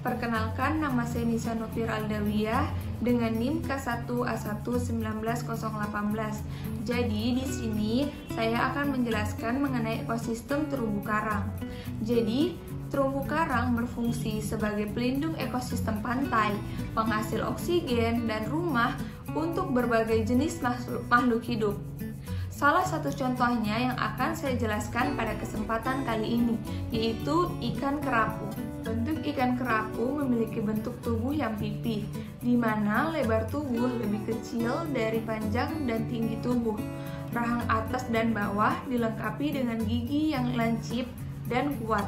Perkenalkan, nama saya Nisa Nufir Aldawiyah dengan NIM K1A1190018. Jadi di sini saya akan menjelaskan mengenai ekosistem terumbu karang. Jadi terumbu karang berfungsi sebagai pelindung ekosistem pantai, penghasil oksigen dan rumah untuk berbagai jenis makhluk hidup. Salah satu contohnya yang akan saya jelaskan pada kesempatan kali ini, yaitu ikan kerapu. Bentuk ikan kerapu memiliki bentuk tubuh yang pipih, di mana lebar tubuh lebih kecil dari panjang dan tinggi tubuh. Rahang atas dan bawah dilengkapi dengan gigi yang lancip dan kuat.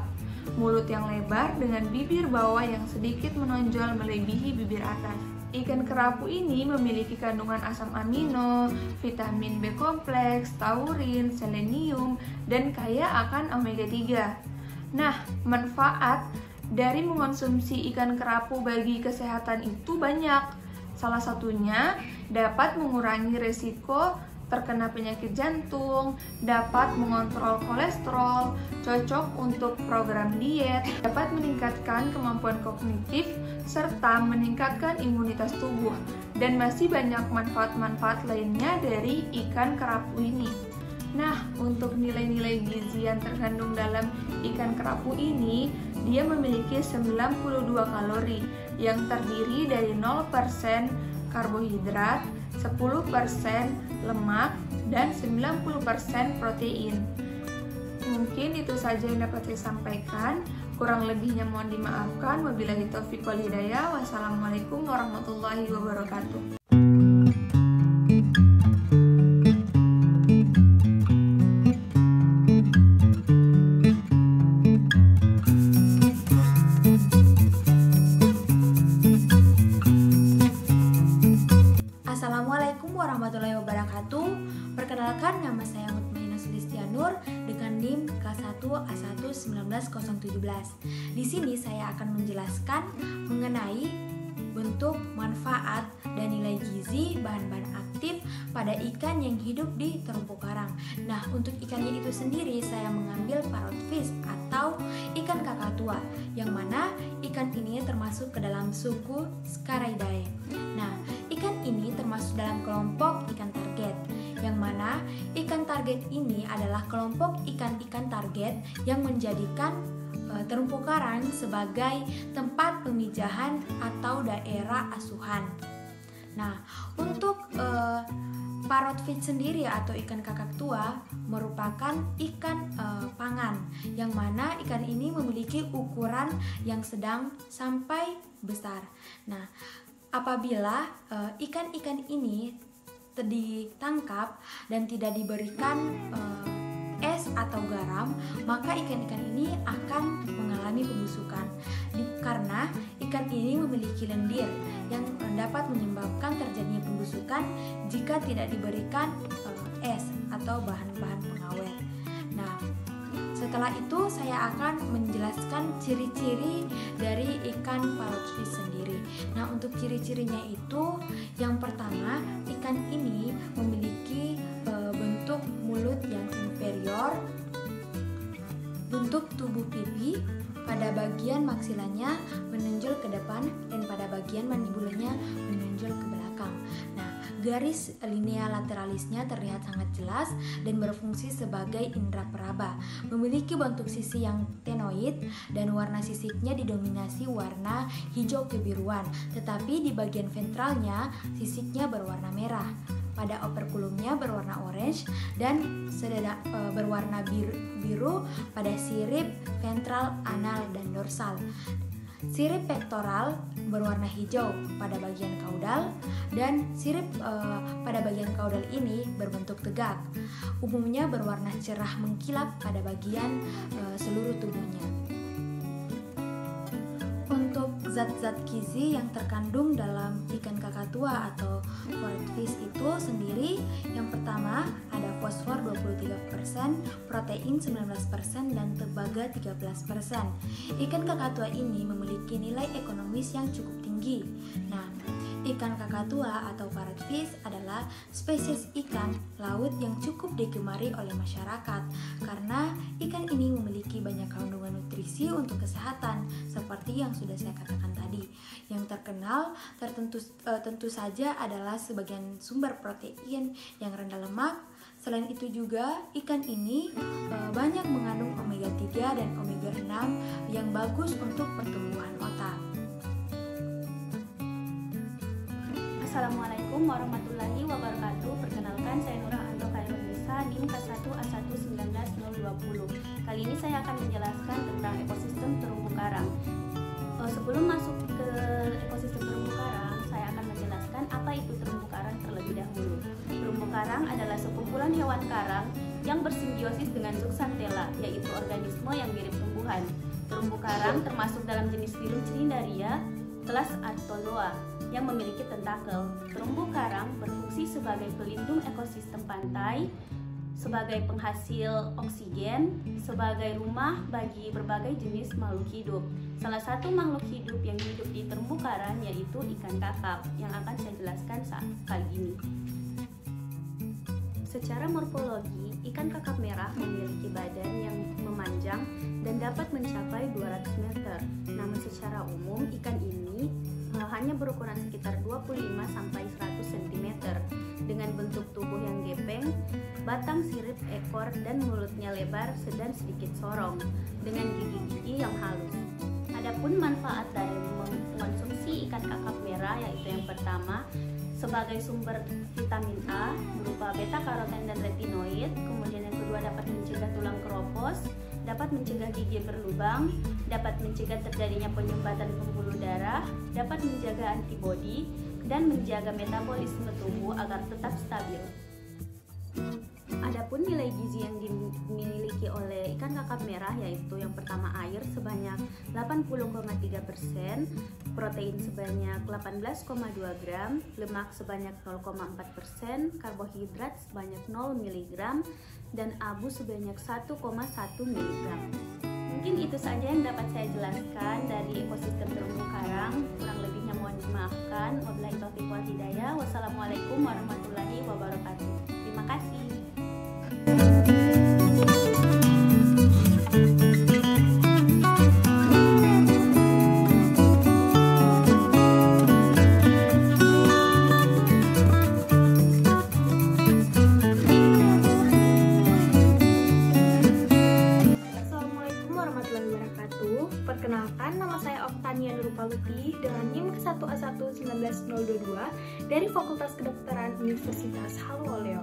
Mulut yang lebar dengan bibir bawah yang sedikit menonjol melebihi bibir atas. Ikan kerapu ini memiliki kandungan asam amino, vitamin B kompleks, taurin, selenium, dan kaya akan omega 3. Nah, manfaat dari mengonsumsi ikan kerapu bagi kesehatan itu banyak. Salah satunya dapat mengurangi resiko terkena penyakit jantung, dapat mengontrol kolesterol, cocok untuk program diet, dapat meningkatkan kemampuan kognitif, serta meningkatkan imunitas tubuh. Dan masih banyak manfaat-manfaat lainnya dari ikan kerapu ini. Nah, untuk nilai-nilai gizi yang terkandung dalam ikan kerapu ini, dia memiliki 92 kalori yang terdiri dari 0% karbohidrat, 10% lemak, dan 90% protein. Mungkin itu saja yang dapat saya sampaikan. Kurang lebihnya mohon dimaafkan. Wabillahi taufiq wal hidayah. Wassalamualaikum warahmatullahi wabarakatuh. Assalamualaikum warahmatullahi wabarakatuh. Perkenalkan, nama saya Mutmainah Sulistianur dengan NIM K1A1190017. Di sini saya akan menjelaskan mengenai bentuk, manfaat, dan nilai gizi bahan-bahan aktif pada ikan yang hidup di terumbu karang. Nah, untuk ikannya itu sendiri saya mengambil parrotfish atau ikan kakatua, yang mana ikan ini termasuk ke dalam suku Scaridae. Nah, ikan ini termasuk dalam kelompok ikan target, yang mana ikan target ini adalah kelompok ikan-ikan target yang menjadikan terumbu karang sebagai tempat pemijahan atau daerah asuhan. Nah, untuk parrotfish sendiri atau ikan kakatua merupakan ikan pangan, yang mana ikan ini memiliki ukuran yang sedang sampai besar. Nah, apabila ikan-ikan ini ditangkap dan tidak diberikan es atau garam, maka ikan-ikan ini akan mengalami pembusukan. Karena ikan ini memiliki lendir yang dapat menyebabkan terjadinya pembusukan jika tidak diberikan es atau bahan-bahan pengawet. Nah, setelah itu saya akan menjelaskan ciri-ciri dari ikan parrotfish sendiri. Nah, untuk ciri-cirinya itu, yang pertama, ikan ini memiliki bentuk mulut yang inferior, bentuk tubuh pipi, pada bagian maksilanya menonjol ke depan dan pada bagian mandibulanya menonjol ke belakang. Nah, garis linea lateralisnya terlihat sangat jelas dan berfungsi sebagai indera peraba. Memiliki bentuk sisi yang tenoid dan warna sisiknya didominasi warna hijau kebiruan, tetapi di bagian ventralnya sisiknya berwarna merah. Pada operkulumnya berwarna orange dan berwarna biru pada sirip ventral, anal, dan dorsal. Sirip pektoral berwarna hijau pada bagian kaudal dan sirip pada bagian kaudal ini berbentuk tegak. Umumnya berwarna cerah mengkilap pada bagian seluruh tubuhnya. Untuk zat-zat gizi yang terkandung dalam ikan kakatua atau parrotfish itu sendiri, yang pertama ada fosfor 23%, protein 19%, dan tembaga 13%. Ikan kakatua ini memiliki nilai ekonomis yang cukup tinggi. Nah, ikan kakatua atau parrotfish adalah spesies ikan laut yang cukup digemari oleh masyarakat karena ikan ini memiliki banyak kandungan nutrisi bernutrisi untuk kesehatan, seperti yang sudah saya katakan tadi. Yang terkenal tentu saja adalah sebagian sumber protein yang rendah lemak. Selain itu juga ikan ini banyak mengandung omega 3 dan omega 6 yang bagus untuk pertumbuhan otak. Assalamualaikum warahmatullahi wabarakatuh. Perkenalkan, saya Nurah Anto Khairunisa, NIM K1A11920. Kali ini saya akan menjelaskan tentang ekosistem terumbu karang. Sebelum masuk ke ekosistem terumbu karang, saya akan menjelaskan apa itu terumbu karang terlebih dahulu. Terumbu karang adalah sekumpulan hewan karang yang bersimbiosis dengan zooxanthella, yaitu organisme yang mirip tumbuhan. Terumbu karang termasuk dalam jenis filum Cnidaria, kelas Arthrozoa, yang memiliki tentakel. Terumbu karang berfungsi sebagai pelindung ekosistem pantai, sebagai penghasil oksigen, sebagai rumah bagi berbagai jenis makhluk hidup. Salah satu makhluk hidup yang hidup di terumbu karang yaitu ikan kakap, yang akan saya jelaskan kali ini. Secara morfologi, ikan kakap merah memiliki badan yang memanjang dan dapat mencapai 200 meter. Namun secara umum, ikan ini hanya berukuran sekitar 25-100 cm dengan bentuk tubuh yang gepeng, batang sirip ekor dan mulutnya lebar dan sedikit sorong dengan gigi-gigi yang halus. Adapun manfaat dari mengkonsumsi ikan kakap merah yaitu yang pertama, sebagai sumber vitamin A berupa beta-karoten dan retinoid, kemudian yang kedua dapat mencegah tulang keropos, dapat mencegah gigi berlubang, dapat mencegah terjadinya penyumbatan pembuluh darah, dapat menjaga antibodi, dan menjaga metabolisme tubuh agar tetap stabil. Adapun nilai gizi yang dimiliki oleh ikan kakap merah yaitu yang pertama air sebanyak 80,3%, protein sebanyak 18,2 gram, lemak sebanyak 0,4%, karbohidrat sebanyak 0 mg, dan abu sebanyak 1,1 mg. Mungkin itu saja yang dapat saya jelaskan dari ekosistem terumbu karang. Kurang lebihnya mohon dimaafkan. Wabillahi taufiq wal hidayah. Wassalamualaikum warahmatullahi wabarakatuh. Terima kasih. Perkenalkan, nama saya Oktania Nurpaluti dengan NIM K1A11922 dari Fakultas Kedokteran Universitas Haluoleo.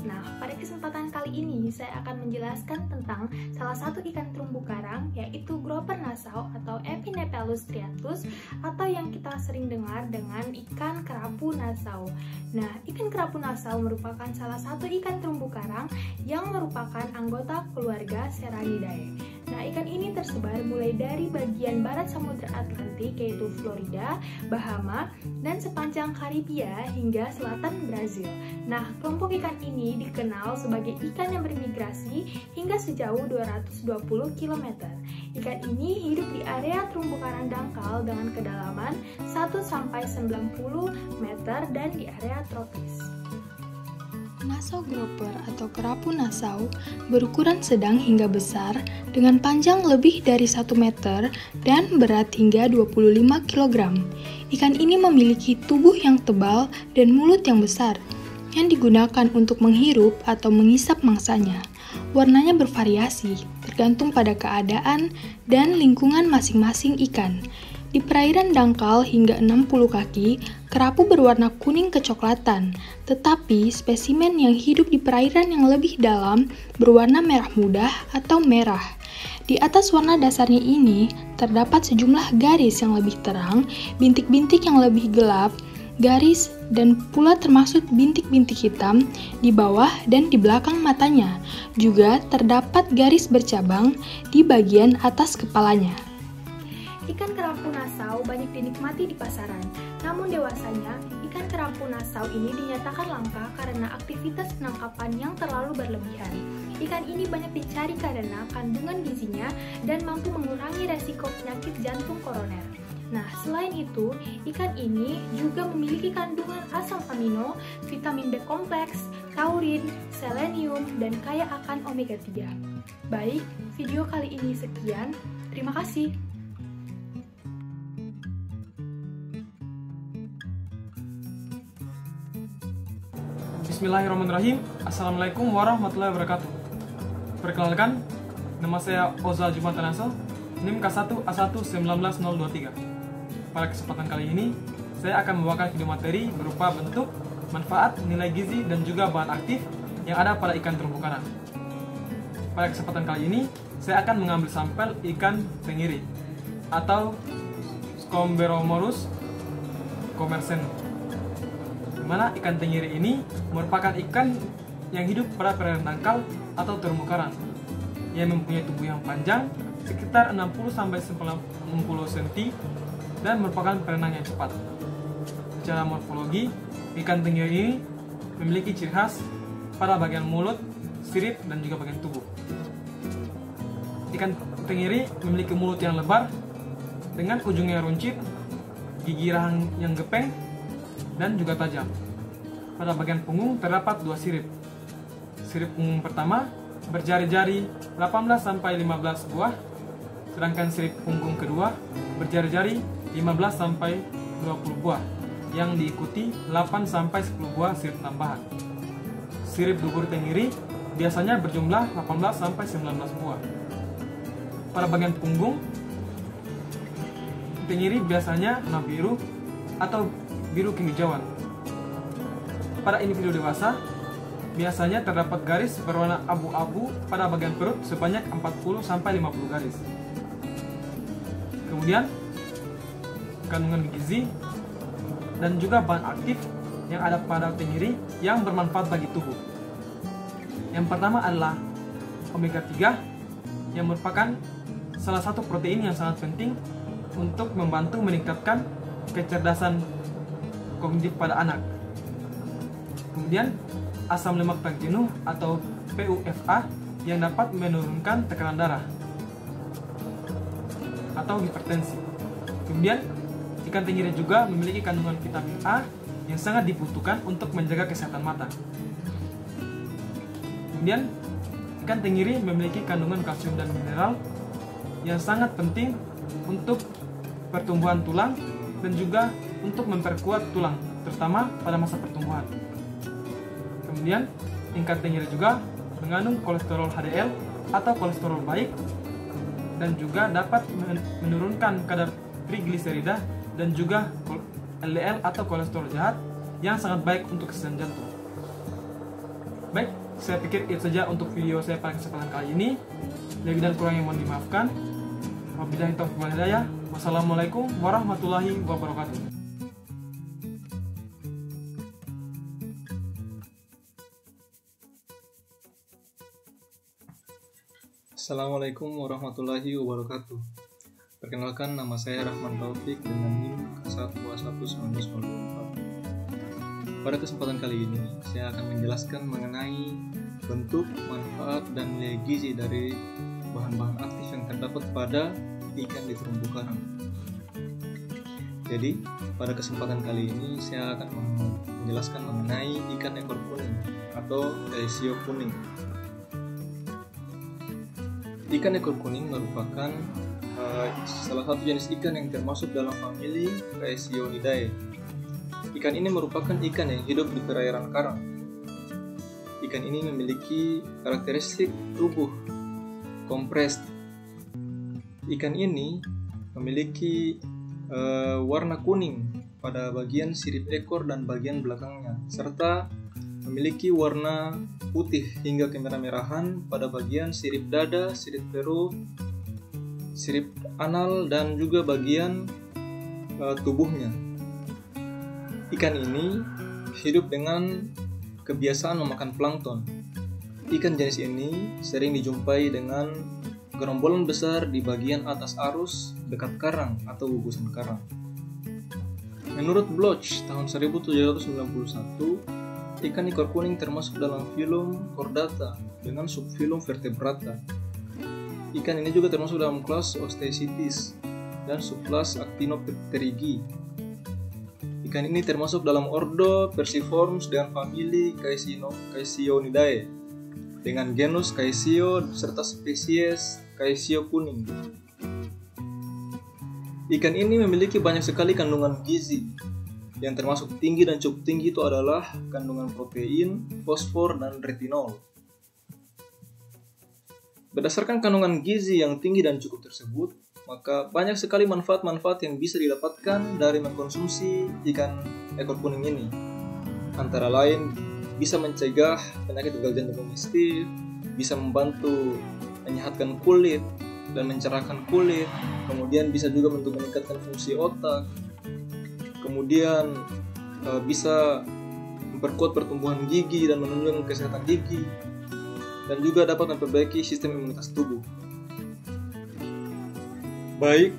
Nah, pada kesempatan kali ini saya akan menjelaskan tentang salah satu ikan terumbu karang yaitu Grouper nassau atau Epinephelus striatus atau yang kita sering dengar dengan ikan kerapu nassau. Nah, ikan kerapu nassau merupakan salah satu ikan terumbu karang yang merupakan anggota keluarga Serranidae. Nah, ikan ini tersebar mulai dari bagian barat Samudra Atlantik yaitu Florida, Bahama, dan sepanjang Karibia hingga selatan Brazil. Nah, kelompok ikan ini dikenal sebagai ikan yang bermigrasi hingga sejauh 220 km. Ikan ini hidup di area terumbu karang dangkal dengan kedalaman 1-90 meter dan di area tropis. Nassau grouper atau kerapu nassau berukuran sedang hingga besar dengan panjang lebih dari 1 meter dan berat hingga 25 kg. Ikan ini memiliki tubuh yang tebal dan mulut yang besar yang digunakan untuk menghirup atau mengisap mangsanya. Warnanya bervariasi tergantung pada keadaan dan lingkungan masing-masing ikan. Di perairan dangkal hingga 60 kaki, kerapu berwarna kuning kecoklatan, tetapi spesimen yang hidup di perairan yang lebih dalam berwarna merah muda atau merah. Di atas warna dasarnya ini, terdapat sejumlah garis yang lebih terang, bintik-bintik yang lebih gelap, garis, dan pula termasuk bintik-bintik hitam di bawah dan di belakang matanya. Juga terdapat garis bercabang di bagian atas kepalanya. Ikan kerapu nassau banyak dinikmati di pasaran, namun dewasanya ikan kerapu nassau ini dinyatakan langka karena aktivitas penangkapan yang terlalu berlebihan. Ikan ini banyak dicari karena kandungan gizinya dan mampu mengurangi resiko penyakit jantung koroner. Nah, selain itu, ikan ini juga memiliki kandungan asam amino, vitamin B kompleks, taurin, selenium, dan kaya akan omega 3. Baik, video kali ini sekian. Terima kasih. Bismillahirrahmanirrahim. Assalamualaikum warahmatullahi wabarakatuh. Perkenalkan, nama saya Oza Jumatan Asal, NIM K1A1-19023. Pada kesempatan kali ini, saya akan membawakan video materi berupa bentuk, manfaat, nilai gizi, dan juga bahan aktif yang ada pada ikan terumbu karang. Pada kesempatan kali ini, saya akan mengambil sampel ikan tenggiri atau Scomberomorus commersens. Dimana ikan tenggiri ini merupakan ikan yang hidup pada perairan dangkal atau terumbu karang yang mempunyai tubuh yang panjang sekitar 60-90 cm dan merupakan perenang yang cepat. Secara morfologi, ikan tenggiri ini memiliki ciri khas pada bagian mulut, sirip, dan juga bagian tubuh. Ikan tenggiri memiliki mulut yang lebar dengan ujungnya runcit, gigi rahang yang gepeng, dan juga tajam. Pada bagian punggung terdapat 2 sirip. Sirip punggung pertama berjari-jari 18-15 buah, sedangkan sirip punggung kedua berjari-jari 15-20 buah, yang diikuti 8-10 buah sirip tambahan. Sirip dubur tenggiri biasanya berjumlah 18-19 buah. Pada bagian punggung, tenggiri biasanya warna biru atau biru kehijauan. Pada individu dewasa, biasanya terdapat garis berwarna abu-abu pada bagian perut sebanyak 40-50 garis. Kemudian, kandungan gizi dan juga bahan aktif yang ada pada tenggiri yang bermanfaat bagi tubuh. Yang pertama adalah omega 3 yang merupakan salah satu protein yang sangat penting untuk membantu meningkatkan kecerdasan kognitif pada anak. Kemudian, asam lemak tak jenuh atau PUFA yang dapat menurunkan tekanan darah atau hipertensi. Kemudian, ikan tenggiri juga memiliki kandungan vitamin A yang sangat dibutuhkan untuk menjaga kesehatan mata. Kemudian, ikan tenggiri memiliki kandungan kalsium dan mineral yang sangat penting untuk pertumbuhan tulang dan juga untuk memperkuat tulang, terutama pada masa pertumbuhan. Kemudian, ikan tenggiri juga mengandung kolesterol HDL atau kolesterol baik dan juga dapat menurunkan kadar trigliserida dan juga LDL atau kolesterol jahat yang sangat baik untuk kesehatan jantung. Baik, saya pikir itu saja untuk video saya pada kesempatan kali ini. Lebih dan kurang yang mohon dimaafkan. Wabillahi taufiq wal hidayah. Wassalamualaikum warahmatullahi wabarakatuh. Assalamualaikum warahmatullahi wabarakatuh. Perkenalkan, nama saya Rahman Taufik dengan NIM K1A1-1904. Pada kesempatan kali ini, saya akan menjelaskan mengenai bentuk, manfaat, dan nilai gizi dari bahan-bahan aktif yang terdapat pada ikan di terumbu karang. Jadi, pada kesempatan kali ini saya akan menjelaskan mengenai ikan ekor kuning atau Caesio kuning. Ikan ekor kuning merupakan salah satu jenis ikan yang termasuk dalam famili Caesionidae. Ikan ini merupakan ikan yang hidup di perairan karang. Ikan ini memiliki karakteristik tubuh kompres. Ikan ini memiliki warna kuning pada bagian sirip ekor dan bagian belakangnya, serta memiliki warna putih hingga kemerah-merahan pada bagian sirip dada, sirip perut, sirip anal, dan juga bagian tubuhnya. Ikan ini hidup dengan kebiasaan memakan plankton. Ikan jenis ini sering dijumpai dengan gerombolan besar di bagian atas arus dekat karang atau gugusan karang. Menurut Bloch tahun 1791, ikan ekor kuning termasuk dalam filum Chordata dengan subfilum Vertebrata. Ikan ini juga termasuk dalam kelas Osteichthyes dan subkelas Actinopterygii. Ikan ini termasuk dalam ordo Perciformes dengan famili Caesionidae dengan genus Caesio serta spesies Caesio kuning. Ikan ini memiliki banyak sekali kandungan gizi. Yang termasuk tinggi dan cukup tinggi itu adalah kandungan protein, fosfor, dan retinol. Berdasarkan kandungan gizi yang tinggi dan cukup tersebut, maka banyak sekali manfaat-manfaat yang bisa didapatkan dari mengkonsumsi ikan ekor kuning ini. Antara lain, bisa mencegah penyakit gagal jantung domestik, bisa membantu menyehatkan kulit dan mencerahkan kulit, kemudian bisa juga untuk meningkatkan fungsi otak, kemudian bisa memperkuat pertumbuhan gigi dan menunjang kesehatan gigi, dan juga dapat memperbaiki sistem imunitas tubuh. Baik,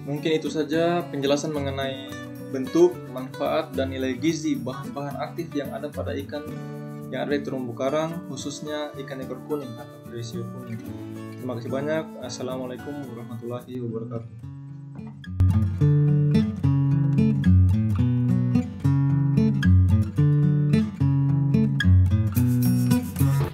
mungkin itu saja penjelasan mengenai bentuk, manfaat, dan nilai gizi bahan-bahan aktif yang ada pada ikan yang ada di terumbu karang, khususnya ikan ekor kuning atau Caesio kuning. Terima kasih banyak. Assalamualaikum warahmatullahi wabarakatuh.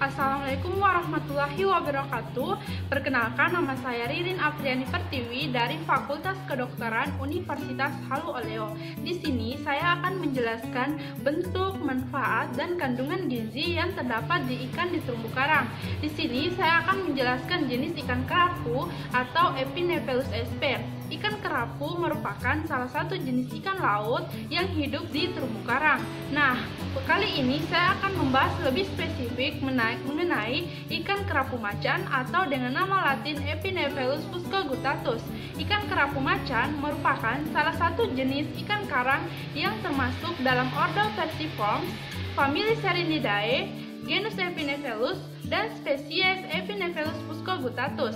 Assalamualaikum warahmatullahi wabarakatuh. Perkenalkan, nama saya Ririn Afriani Pertiwi dari Fakultas Kedokteran Universitas Halu Oleo. Di sini saya akan menjelaskan bentuk, manfaat, dan kandungan gizi yang terdapat di ikan di terumbu karang. Di sini saya akan menjelaskan jenis ikan kerapu atau Epinephelus sp. Ikan kerapu merupakan salah satu jenis ikan laut yang hidup di terumbu karang. Nah, kali ini saya akan membahas lebih spesifik mengenai ikan kerapu macan atau dengan nama latin Epinephelus fuscoguttatus. Ikan kerapu macan merupakan salah satu jenis ikan karang yang termasuk dalam ordo Perciformes, famili Serinidae, genus Epinephelus, dan spesies Epinephelus fuscoguttatus.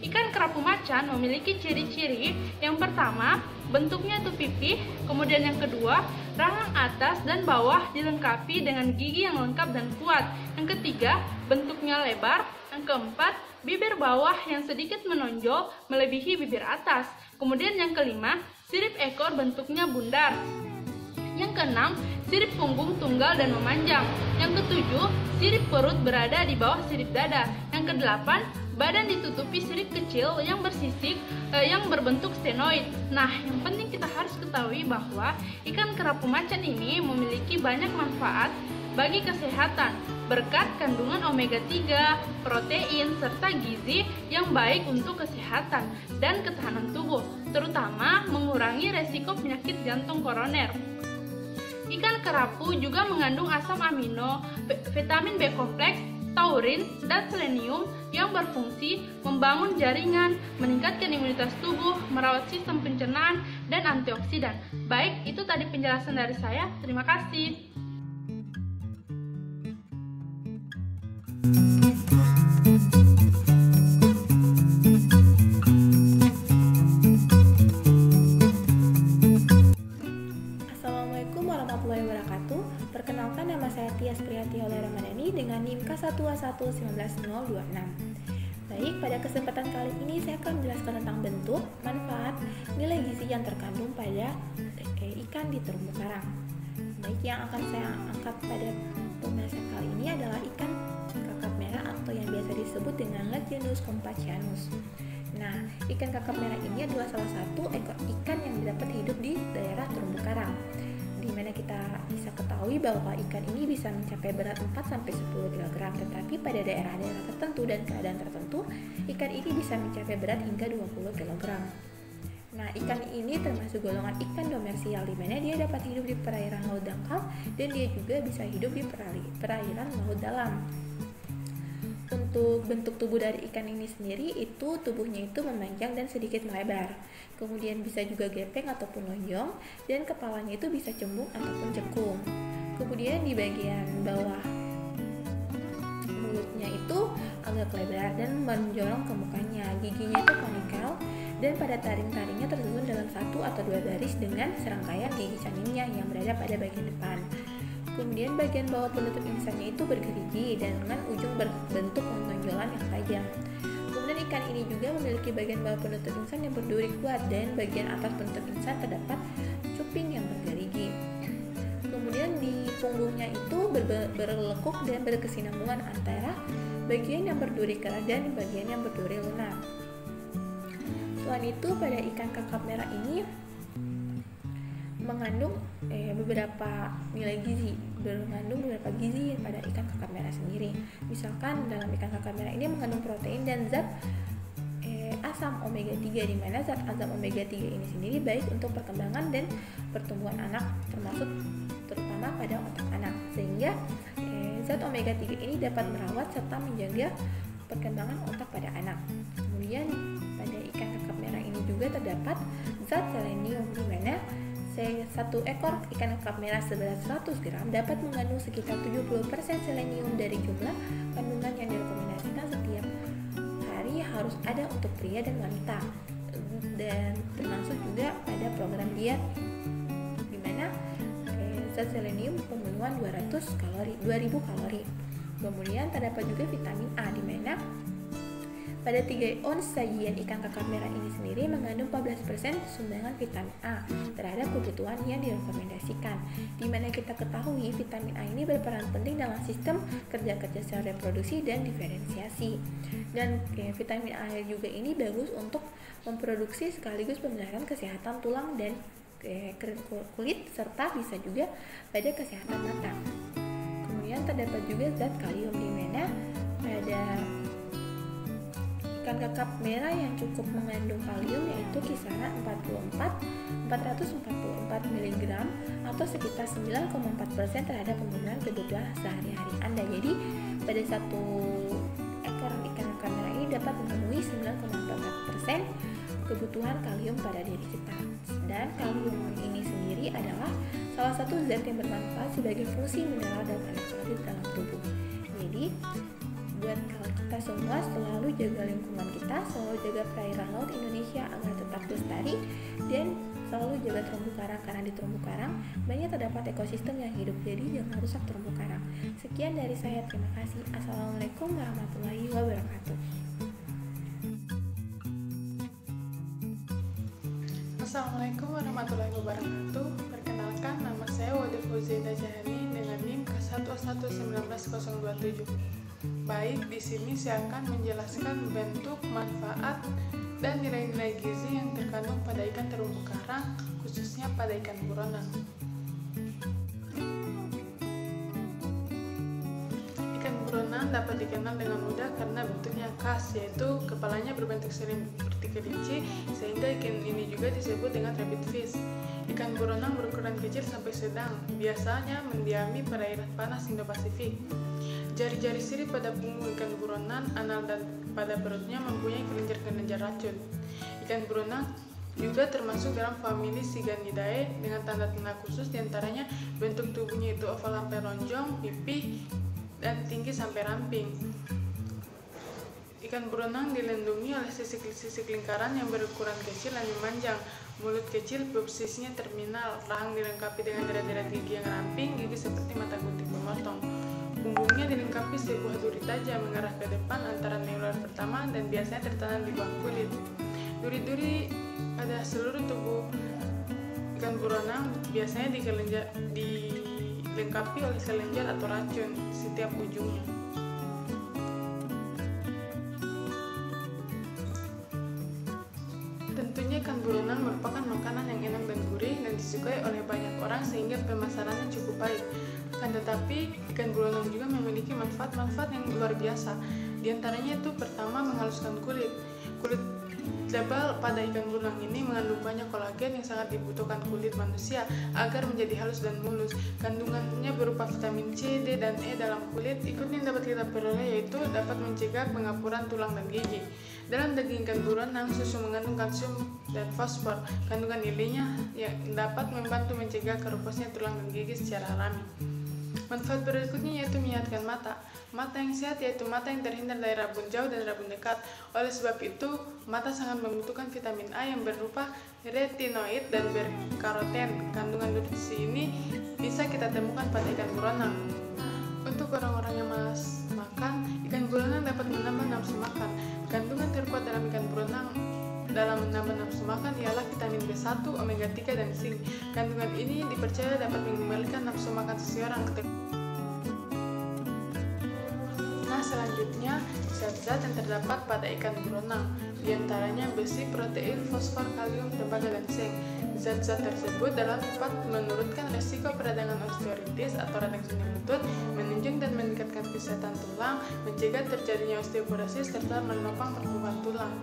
Ikan kerapu macan memiliki ciri-ciri. Yang pertama, bentuknya itu pipih, kemudian yang kedua, rahang atas dan bawah dilengkapi dengan gigi yang lengkap dan kuat. Yang ketiga, bentuknya lebar. Yang keempat, bibir bawah yang sedikit menonjol melebihi bibir atas. Kemudian yang kelima, sirip ekor bentuknya bundar. Yang keenam, sirip punggung tunggal dan memanjang. Yang ketujuh, sirip perut berada di bawah sirip dada. Yang kedelapan, badan ditutupi sirip kecil yang bersisik yang berbentuk stenoid. Nah, yang penting kita harus ketahui bahwa ikan kerapu macan ini memiliki banyak manfaat bagi kesehatan berkat kandungan omega 3, protein, serta gizi yang baik untuk kesehatan dan ketahanan tubuh, terutama mengurangi resiko penyakit jantung koroner. Ikan kerapu juga mengandung asam amino, vitamin B kompleks, taurin, dan selenium yang berfungsi membangun jaringan, meningkatkan imunitas tubuh, merawat sistem pencernaan, dan antioksidan. Baik, itu tadi penjelasan dari saya. Terima kasih. Assalamualaikum warahmatullahi wabarakatuh. Perkenalkan, nama saya Tias Priyati Ramadhani dengan NIM K1A1-19026. Baik, pada kesempatan kali ini saya akan menjelaskan tentang bentuk, manfaat, nilai gizi yang terkandung pada ikan di terumbu karang. Baik, yang akan saya angkat pada pembahasan kali ini adalah ikan kakap merah atau yang biasa disebut dengan genus Compsognathus. Nah, ikan kakap merah ini adalah salah satu ekor ikan yang dapat hidup di daerah terumbu karang, di mana kita bisa ketahui bahwa ikan ini bisa mencapai berat 4-10 kg, tetapi pada daerah-daerah tertentu dan keadaan tertentu, ikan ini bisa mencapai berat hingga 20 kg. Nah, ikan ini termasuk golongan ikan demersial, di mana dia dapat hidup di perairan laut dangkal dan dia juga bisa hidup di perairan laut dalam. Untuk bentuk tubuh dari ikan ini sendiri, itu tubuhnya itu memanjang dan sedikit melebar. Kemudian bisa juga gepeng ataupun lonjong, dan kepalanya itu bisa cembung ataupun cekung. Kemudian di bagian bawah mulutnya itu agak lebar dan menjorong ke mukanya. Giginya itu konikel dan pada taring-taringnya tersusun dalam 1 atau 2 baris dengan serangkaian gigi caningnya yang berada pada bagian depan. Kemudian bagian bawah penutup insannya itu bergerigi dan dengan ujung berbentuk menonjolan yang tajam. Kemudian ikan ini juga memiliki bagian bawah penutup insan yang berduri kuat dan bagian atas penutup insan terdapat cuping yang bergerigi. Kemudian di punggungnya itu berlekuk dan berkesinambungan antara bagian yang berduri keras dan bagian yang berduri lunak. Selain itu, pada ikan kakap merah ini mengandung beberapa nilai gizi, pada ikan kakap merah sendiri. Misalkan dalam ikan kakap merah ini mengandung protein dan zat asam omega 3, di mana zat asam omega 3 ini sendiri baik untuk perkembangan dan pertumbuhan anak, terutama pada otak anak, sehingga zat omega 3 ini dapat merawat serta menjaga perkembangan otak pada anak. Kemudian pada ikan kakap merah ini juga terdapat zat selenium, di mana satu ekor ikan kakap merah seberat 100 gram dapat mengandung sekitar 70% selenium dari jumlah kandungan yang direkomendasikan setiap hari harus ada untuk pria dan wanita, dan termasuk juga pada program diet, di mana zat selenium pemenuhan 2000 kalori. Kemudian terdapat juga vitamin A, di mana pada 3 ons sajian ikan kakap merah ini sendiri mengandung 14% sumbangan vitamin A terhadap kebutuhan yang direkomendasikan, di mana kita ketahui vitamin A ini berperan penting dalam sistem kerja sel reproduksi dan diferensiasi. Dan vitamin A juga ini bagus untuk memproduksi sekaligus pemeliharaan kesehatan tulang dan kulit, serta bisa juga pada kesehatan mata. Kemudian terdapat juga zat kalium, di mana pada ikan kakap merah yang cukup mengandung kalium yaitu kisaran 444 mg atau sekitar 9,4% terhadap penggunaan kebutuhan sehari-hari Anda. Jadi pada satu ekor ikan kakap merah ini dapat memenuhi 9,4% kebutuhan kalium pada diri kita. Dan kalium ini sendiri adalah salah satu zat yang bermanfaat sebagai fungsi mineral dan elektrolit dalam tubuh. Jadi buat kita semua, selalu jaga lingkungan kita, selalu jaga perairan laut Indonesia agar tetap lestari, dan selalu jaga terumbu karang, karena di terumbu karang banyak terdapat ekosistem yang hidup, jadi jangan rusak terumbu karang. Sekian dari saya, terima kasih. Assalamualaikum warahmatullahi wabarakatuh. Assalamualaikum warahmatullahi wabarakatuh. Perkenalkan, nama saya Wade Fauziana Jahani dengan NIM K11190027. Baik, di sini saya akan menjelaskan bentuk, manfaat, dan nilai-nilai gizi yang terkandung pada ikan terumbu karang, khususnya pada ikan buronan. Ikan buronan dapat dikenal dengan mudah karena bentuknya khas, yaitu kepalanya berbentuk seperti kelinci, sehingga ikan ini juga disebut dengan rabbit fish. Ikan buronan berukuran kecil sampai sedang, biasanya mendiami perairan panas Indo-Pasifik. Jari-jari sirip pada punggung ikan buronan, anal dan pada perutnya mempunyai kelenjar-kelenjar racun. Ikan buronan juga termasuk dalam famili Siganidae dengan tanda-tanda khusus, diantaranya bentuk tubuhnya itu oval sampai lonjong, pipih, dan tinggi sampai ramping. Ikan buronan dilindungi oleh sisik-sisik lingkaran yang berukuran kecil dan memanjang. Mulut kecil, posisinya terminal, rahang dilengkapi dengan deret-deret gigi yang ramping, gigi seperti mata gunting pemotong. Punggungnya dilengkapi sebuah duri tajam mengarah ke depan antara neuron pertama dan biasanya tertanam di bawah kulit. Duri-duri pada seluruh tubuh ikan buronan biasanya dilengkapi oleh kelenjar atau racun di setiap ujungnya. Tentunya ikan buronan merupakan makanan yang enak dan gurih dan disukai oleh banyak orang sehingga pemasarannya cukup baik. Tetapi ikan buronan juga memiliki manfaat-manfaat yang luar biasa. Di antaranya itu pertama, menghaluskan kulit. Kulit tebal pada ikan buronan ini mengandung banyak kolagen yang sangat dibutuhkan kulit manusia agar menjadi halus dan mulus. Kandungannya berupa vitamin C, D, dan E dalam kulit. Ikutnya yang dapat kita peroleh yaitu dapat mencegah pengapuran tulang dan gigi. Dalam daging ikan buronan, susu mengandung kalsium dan fosfor. Kandungan nilainya yang dapat membantu mencegah keroposnya tulang dan gigi secara alami. Manfaat berikutnya yaitu menyehatkan mata. Mata yang sehat yaitu mata yang terhindar dari rabun jauh dan rabun dekat. Oleh sebab itu, mata sangat membutuhkan vitamin A yang berupa retinoid dan berkaroten. Kandungan nutrisi ini bisa kita temukan pada ikan buronan. Untuk orang-orang yang malas makan, ikan buronan dapat menambah nafsu makan. Kandungan terkuat dalam ikan buronan dalam menambah nafsu makan ialah vitamin B1, omega 3, dan zinc. Kandungan ini dipercaya dapat mengembalikan nafsu makan seseorang. Nah, selanjutnya zat-zat yang terdapat pada ikan berenang, diantaranya besi, protein, fosfor, kalium, tembaga, dan zinc. Zat-zat tersebut dapat menurunkan resiko peradangan osteoartritis atau radang sendi lutut, menunjang dan meningkatkan kesehatan tulang, mencegah terjadinya osteoporosis, serta menopang pertumbuhan tulang.